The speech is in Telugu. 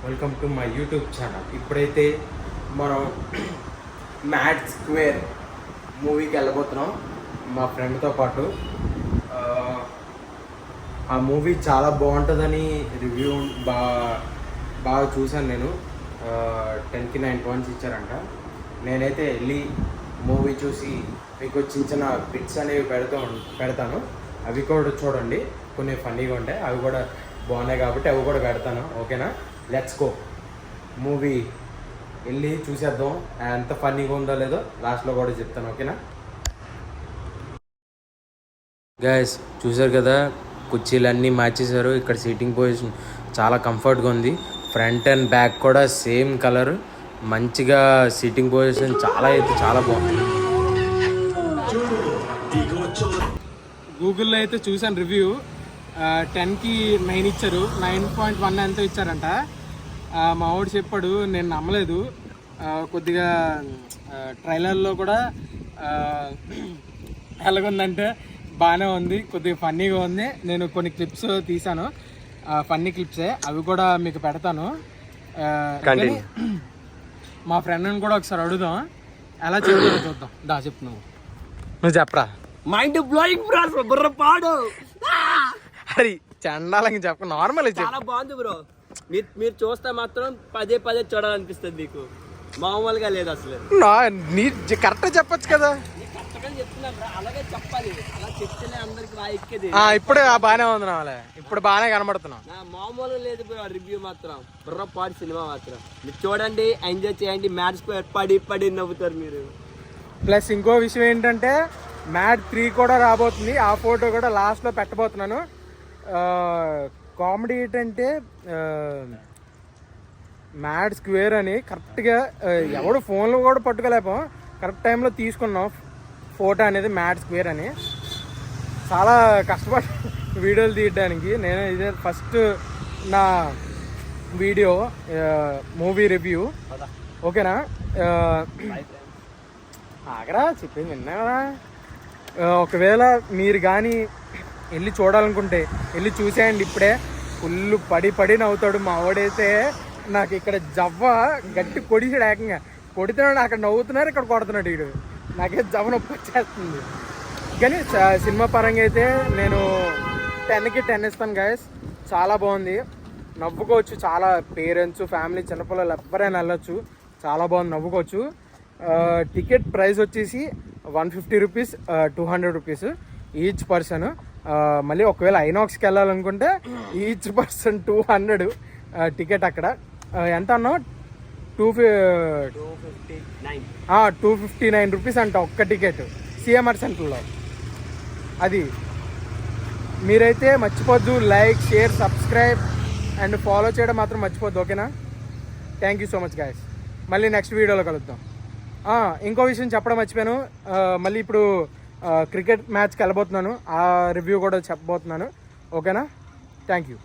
Welcome to my YouTube channel. ఇప్పుడైతే మనం మ్యాడ్ స్క్వేర్ మూవీకి వెళ్ళబోతున్నాం మా ఫ్రెండ్తో పాటు. ఆ మూవీ చాలా బాగుంటుందని రివ్యూ బాగా చూశాను నేను. 10కి 9 పాయింట్స్ ఇచ్చారంట. నేనైతే వెళ్ళి మూవీ చూసి మీకు చిన్న చిన్న బిట్స్ అనేవి పెడతాను. అవి కూడా చూడండి, కొన్ని ఫన్నీగా ఉంటాయి, అవి కూడా బాగున్నాయి కాబట్టి అవి కూడా పెడతాను. ఓకేనా? Let's go. మూవీ వెళ్ళి చూసేద్దాం. ఎంత ఫన్నీగా ఉందో లేదో లాస్ట్లో కూడా చెప్తాను. ఓకేనా గైస్? చూసారు కదా, కుర్చీలన్నీ మార్చేశారు. ఇక్కడ సీటింగ్ పొజిషన్ చాలా కంఫర్ట్గా ఉంది. ఫ్రంట్ అండ్ బ్యాక్ కూడా సేమ్ కలర్, మంచిగా సీటింగ్ పొజిషన్ చాలా బాగుంది. గూగుల్లో అయితే చూసాను రివ్యూ, 10కి 9 ఇచ్చారు. 9.1 ఎంతో ఇచ్చారంట. మా వాడు చెప్పాడు, నేను నమ్మలేదు. కొద్దిగా ట్రైలర్లో కూడా ఎలాగుందంటే బాగానే ఉంది, కొద్దిగా ఫన్నీగా ఉంది. నేను కొన్ని క్లిప్స్ తీసాను, ఫన్నీ క్లిప్సే, అవి కూడా మీకు పెడతాను. మా ఫ్రెండ్ని కూడా ఒకసారి అడుగుదాం, ఎలా చెప్తానో చూద్దాం. చెప్పు, నువ్వు చెప్పరా. మైండ్ బ్లోయింగ్ బ్రో, బుర్ర పాడు. అరే చండాలంగా చెప్ప, నార్మల్ చాలా బాగుంది బ్రో. మీరు చూస్తే మాత్రం పదే చూడాలనిపిస్తుంది మీకు, మామూలుగా లేదు అసలు. నీ కరెక్ట్ చెప్పొచ్చు కదా. అలాగే చెప్పాలి, అలా చెప్తేనే అందరికి ఎక్కేది. ఇప్పుడు బాగానే ఉంది నాలే, ఇప్పుడు బాగానే కనబడుతున్నావు. మామూలుగా లేదు బ్రో. రివ్యూ మాత్రం బుర్ర పాడు, సినిమా మాత్రం మీరు చూడండి, ఎంజాయ్ చేయండి. మ్యాచ్ పడి నవ్వుతారు మీరు. ప్లస్ ఇంకో విషయం ఏంటంటే మ్యాడ్ 3 కూడా రాబోతుంది. ఆ ఫోటో కూడా లాస్ట్లో పెట్టబోతున్నాను. కామెడీ ఏంటంటే మ్యాడ్ స్క్వేర్ అని కరెక్ట్గా ఎవడు ఫోన్లో కూడా పట్టుకోలేకపో, కరెక్ట్ టైంలో తీసుకున్నాం ఫోటో అనేది. మ్యాడ్ స్క్వేర్ అని చాలా కష్టపడి వీడియోలు తీయడానికి. నేను ఇదే ఫస్ట్ నా వీడియో మూవీ రివ్యూ. ఓకేనా? ఆగరా, చెప్పింది విన్నా కదా. ఒకవేళ మీరు కానీ వెళ్ళి చూడాలనుకుంటే వెళ్ళి చూసేయండి. ఇప్పుడే ఫుల్ పడి నవ్వుతాడు మా వాడైతే. నాకు ఇక్కడ జవ్వ గట్టి కొడిసాడు, ఏకంగా కొడుతున్నాడు. అక్కడ నవ్వుతున్నారు, ఇక్కడ కొడుతున్నాడు వీడు. నాకే జవ్వ నొప్పి వచ్చేస్తుంది. కానీ సినిమా పరంగా అయితే నేను 10కి 10 ఇస్తాను గాయస్. చాలా బాగుంది, నవ్వుకోవచ్చు. చాలా పేరెంట్స్, ఫ్యామిలీ, చిన్నపిల్లలు ఎవరైనా వెళ్ళొచ్చు. చాలా బాగుంది, నవ్వుకోవచ్చు. టికెట్ ప్రైస్ వచ్చేసి 150 రూపీస్, 200 రూపీస్ ఈచ్ పర్సన్. మళ్ళీ ఒకవేళ ఐనాక్స్కి వెళ్ళాలనుకుంటే ఈచ్ పర్సన్ 200 టికెట్. అక్కడ ఎంత అన్నావు? 259 రూపీస్ అంట ఒక్క టికెట్ సిఎంఆర్ సెంటర్లో. అది మీరైతే మర్చిపోద్దు. Like, share, subscribe and follow చేయడం మాత్రం మర్చిపోద్దు. ఓకేనా? Thank you so much guys. మళ్ళీ నెక్స్ట్ వీడియోలో కలుద్దాం. ఇంకో విషయం చెప్పడం మర్చిపోయాను. మళ్ళీ ఇప్పుడు క్రికెట్ మ్యాచ్కి వెళ్ళబోతున్నాను, ఆ రివ్యూ కూడా చెప్పబోతున్నాను. ఓకేనా? Thank you.